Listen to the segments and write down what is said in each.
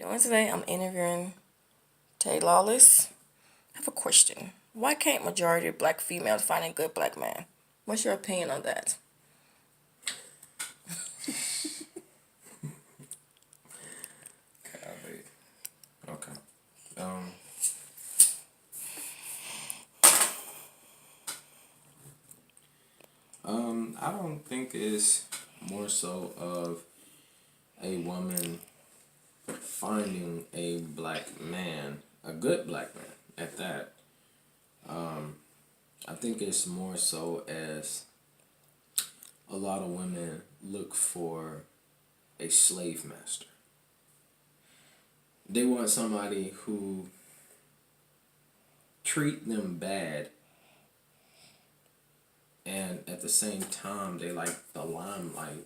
Doing today, I'm interviewing Taylawless. I have a question. Why can't majority of black females find a good black man? What's your opinion on that? Golly. Okay. Um, I don't think it's more so of a woman finding a black man, a good black man at that. I think it's more so as a lot of women look for a slave master. They want somebody who treat them bad and at the same time they like the limelight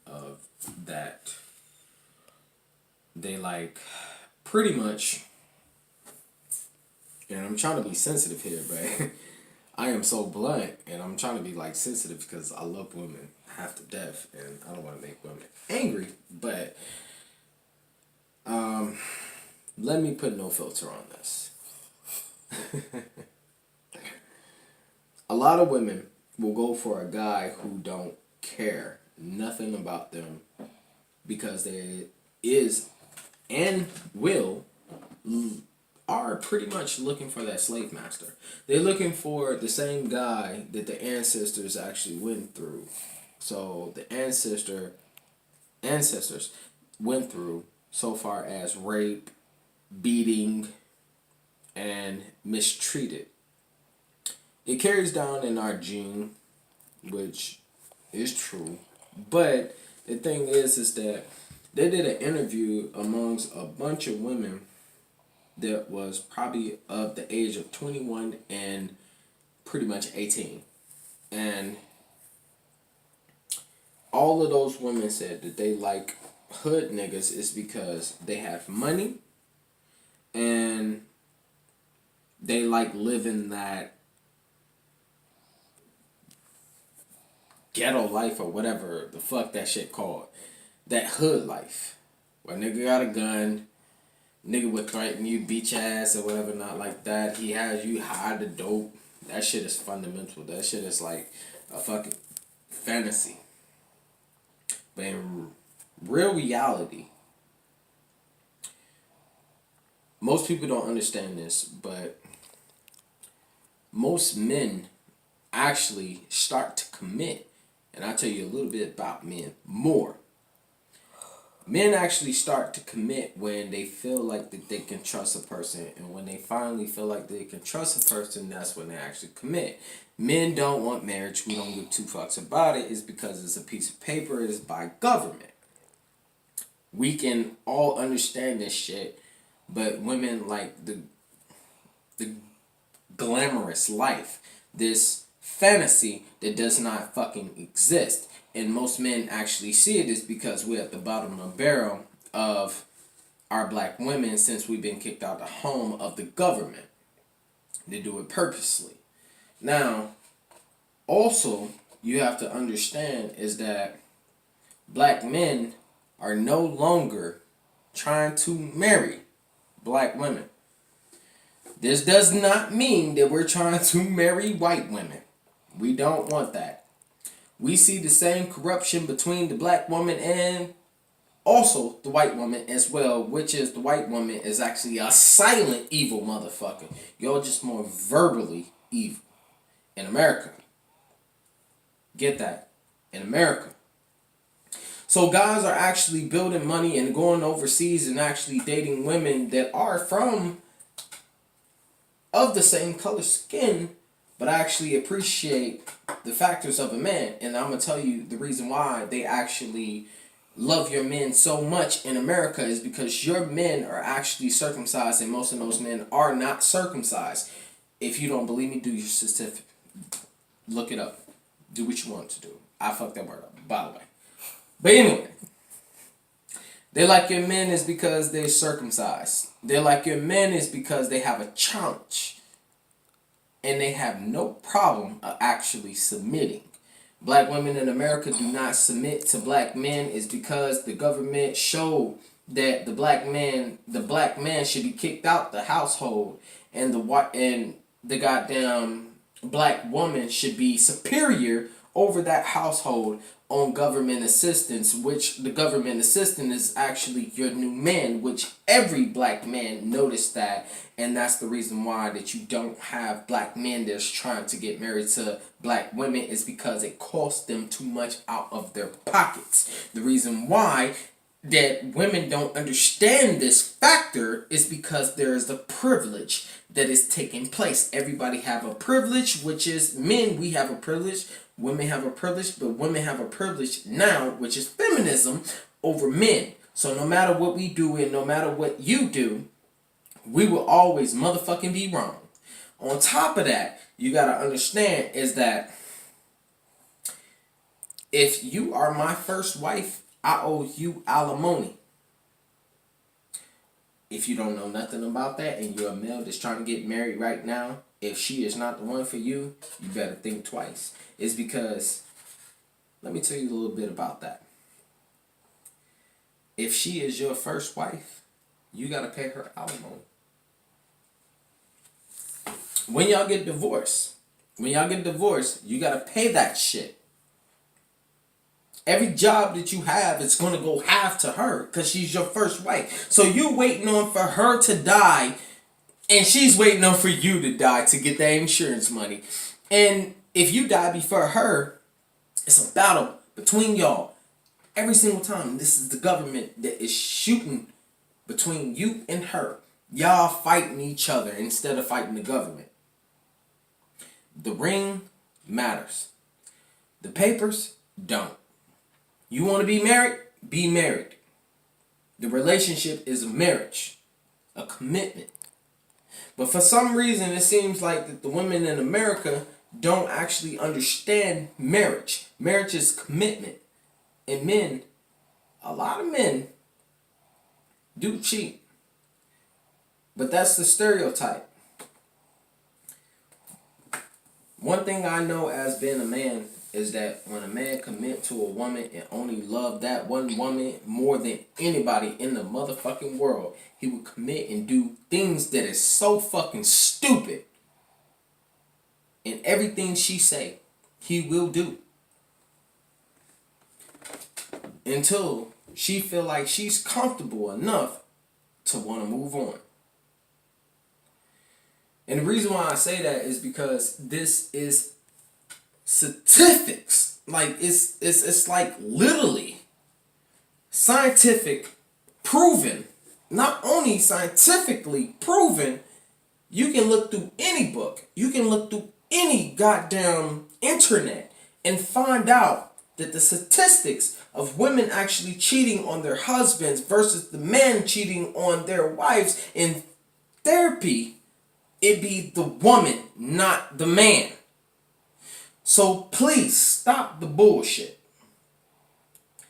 of that. They like pretty much, and I'm trying to be sensitive here, but I am so blunt and I'm trying to be like sensitive because I love women half to death and I don't want to make women angry, but let me put no filter on this. A lot of women will go for a guy who don't care nothing about them because they is and will are pretty much looking for that slave master. They're looking for the same guy that the ancestors actually went through. So the ancestors went through so far as rape, beating, and mistreated. It carries down in our gene, which is true. But the thing is that they did an interview amongst a bunch of women that was probably of the age of 21 and pretty much 18. And all of those women said that they like hood niggas is because they have money and they like living that ghetto life or whatever the fuck that shit called. That hood life. Where nigga got a gun, nigga would threaten you, beat your ass or whatever, not like that. He has you hide the dope. That shit is fundamental. That shit is like a fucking fantasy. But in real reality, most people don't understand this, but most men actually start to commit. And I'll tell you a little bit about men more. Men actually start to commit when they feel like that they can trust a person, and when they finally feel like they can trust a person, that's when they actually commit. Men don't want marriage. We don't give two fucks about it. It's because it's a piece of paper. It's by government. We can all understand this shit, but women like the glamorous life, this fantasy that does not fucking exist. And most men actually see it is because we're at the bottom of the barrel of our black women since we've been kicked out the home of the government. They do it purposely. Now, also, you have to understand is that black men are no longer trying to marry black women. This does not mean that we're trying to marry white women. We don't want that. We see the same corruption between the black woman and also the white woman as well, which is the white woman is actually a silent evil motherfucker. Y'all just more verbally evil. In America. Get that. In America. So guys are actually building money and going overseas and actually dating women that are from of the same color skin, but actually appreciate the factors of a man. And I'm going to tell you the reason why they actually love your men so much in America is because your men are actually circumcised and most of those men are not circumcised. If you don't believe me, do your certificate. Look it up. Do what you want to do. I fucked that word up, by the way. But anyway, they like your men is because they're circumcised. They like your men is because they have a challenge. And they have no problem of actually submitting. Black women in America do not submit to black men is because the government showed that the black man should be kicked out the household, and the goddamn black woman should be superior over that household on government assistance, which the government assistant is actually your new man, which every black man noticed that, and that's the reason why that you don't have black men that's trying to get married to black women, is because it costs them too much out of their pockets. The reason why that women don't understand this factor is because there is a privilege that is taking place. Everybody have a privilege, which is men, we have a privilege, women have a privilege, but women have a privilege now, which is feminism, over men. So no matter what we do and no matter what you do, we will always motherfucking be wrong. On top of that, you gotta understand is that if you are my first wife, I owe you alimony. If you don't know nothing about that and you're a male that's trying to get married right now, if she is not the one for you, you better think twice. It's because, let me tell you a little bit about that. If she is your first wife, you gotta pay her alimony. When y'all get divorced, you gotta pay that shit. Every job that you have, it's going to go half to her because she's your first wife. So you waiting on for her to die, and she's waiting on for you to die to get that insurance money. And if you die before her, it's a battle between y'all. Every single time, this is the government that is shooting between you and her. Y'all fighting each other instead of fighting the government. The ring matters. The papers don't. You want to be married? Be married. The relationship is a marriage, a commitment. But for some reason, it seems like that the women in America don't actually understand marriage. Marriage is commitment. And men, a lot of men do cheat. But that's the stereotype. One thing I know as being a man is that when a man commit to a woman and only love that one woman more than anybody in the motherfucking world, he will commit and do things that is so fucking stupid. And everything she say, he will do. Until she feel like she's comfortable enough to want to move on. And the reason why I say that is because this is statistics. Like it's like literally scientific proven. Not only scientifically proven, you can look through any book, you can look through any goddamn internet and find out that the statistics of women actually cheating on their husbands versus the men cheating on their wives in therapy, it be the woman, not the man. So please stop the bullshit.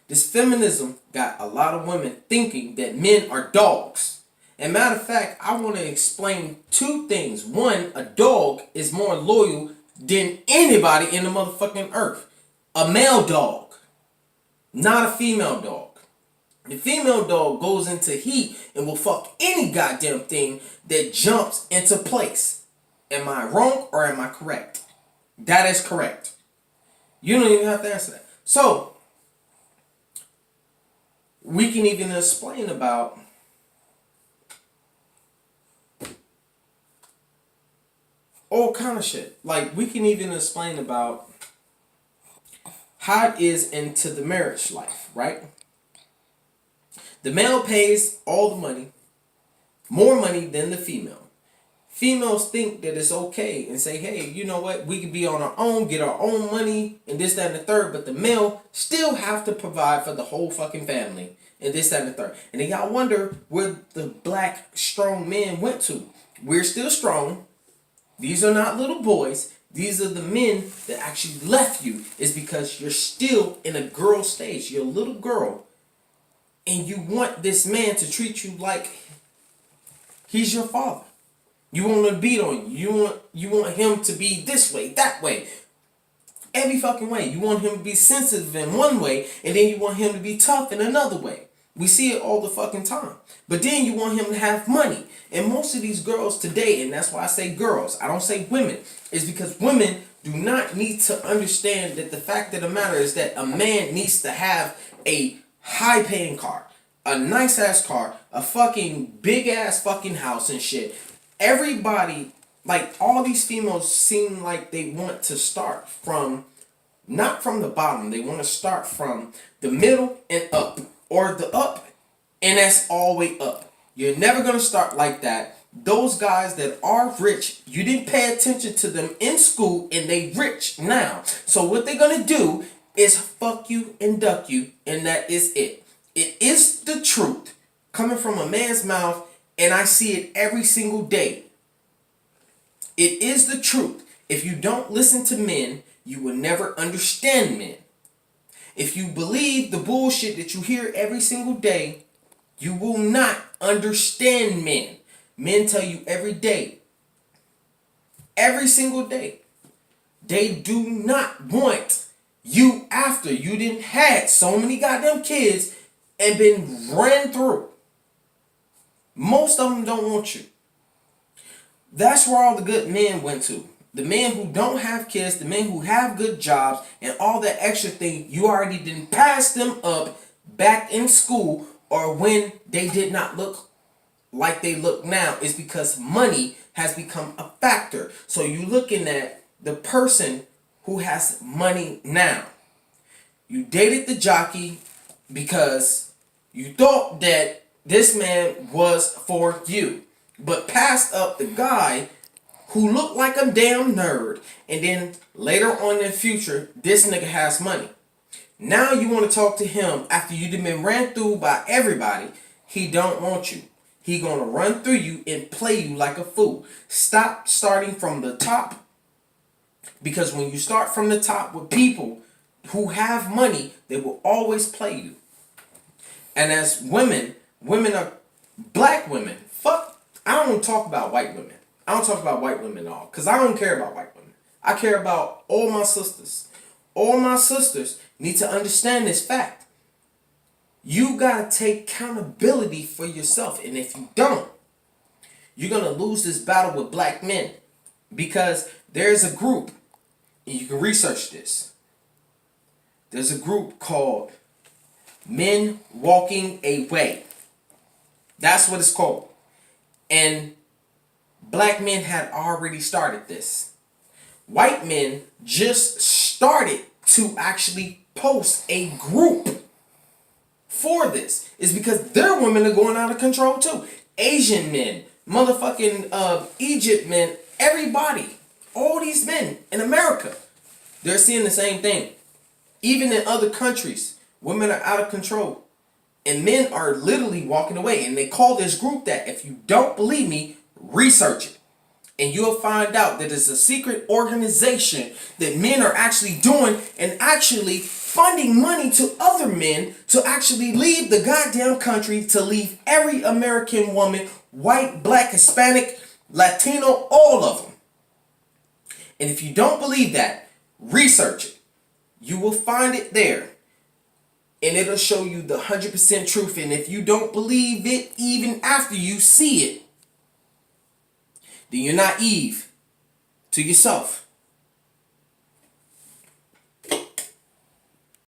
This feminism got a lot of women thinking that men are dogs. And matter of fact, I want to explain two things. One, a dog is more loyal than anybody in the motherfucking earth. A male dog, not a female dog. The female dog goes into heat and will fuck any goddamn thing that jumps into place. Am I wrong or am I correct? That is correct. You don't even have to answer that. So, we can even explain about all kind of shit. Like, we can even explain about how it is into the marriage life, right? The male pays all the money, more money than the female. Females think that it's okay and say, hey, you know what? We can be on our own, get our own money, and this, that, and the third. But the male still have to provide for the whole fucking family, and this, that, and the third. And then y'all wonder where the black strong men went to. We're still strong. These are not little boys. These are the men that actually left you. Is because you're still in a girl stage. You're a little girl. And you want this man to treat you like he's your father. You want to beat on you. You want him to be this way, that way. Every fucking way. You want him to be sensitive in one way, and then you want him to be tough in another way. We see it all the fucking time. But then you want him to have money. And most of these girls today, and that's why I say girls, I don't say women, is because women do not need to understand that the fact of the matter is that a man needs to have a high paying car, a nice ass car, a fucking big ass fucking house and shit. Everybody, like all these females seem like they want to start from, not from the bottom, they want to start from the middle and up. Or the up, and that's all the way up. You're never going to start like that. Those guys that are rich, you didn't pay attention to them in school, and they rich now. So what they're going to do is fuck you and duck you, and that is it. It is the truth coming from a man's mouth, and I see it every single day. It is the truth. If you don't listen to men, you will never understand men. If you believe the bullshit that you hear every single day, you will not understand men. Men tell you every day, every single day, they do not want you after you didn't had so many goddamn kids and been ran through. Most of them don't want you. That's where all the good men went to. The men who don't have kids, the men who have good jobs, and all that extra thing, you already didn't pass them up back in school or when they did not look like they look now, is because money has become a factor. So you're looking at the person who has money now. You dated the jockey because you thought that this man was for you, but passed up the guy who looked like a damn nerd, and then later on in the future, this nigga has money. Now you want to talk to him after you've been ran through by everybody. He don't want you. He gonna run through you and play you like a fool. Stop starting from the top, because when you start from the top with people who have money, they will always play you. And as women are black women. Fuck, I don't talk about white women. I don't talk about white women at all, because I don't care about white women. I care about all my sisters. All my sisters need to understand this fact. You got to take accountability for yourself. And if you don't, you're going to lose this battle with black men. Because there's a group, and you can research this. There's a group called Men Walking Away. That's what it's called. And black men had already started this. White men just started to actually post a group for this. It's because their women are going out of control too. Asian men, motherfucking Egypt men, everybody, all these men in America, they're seeing the same thing. Even in other countries, women are out of control. And men are literally walking away. And they call this group that. If you don't believe me, research it. And you'll find out that it's a secret organization that men are actually doing and actually funding money to other men to actually leave the goddamn country, to leave every American woman, white, black, Hispanic, Latino, all of them. And if you don't believe that, research it. You will find it there. And it'll show you the 100% truth. And if you don't believe it, even after you see it, then you're naive to yourself.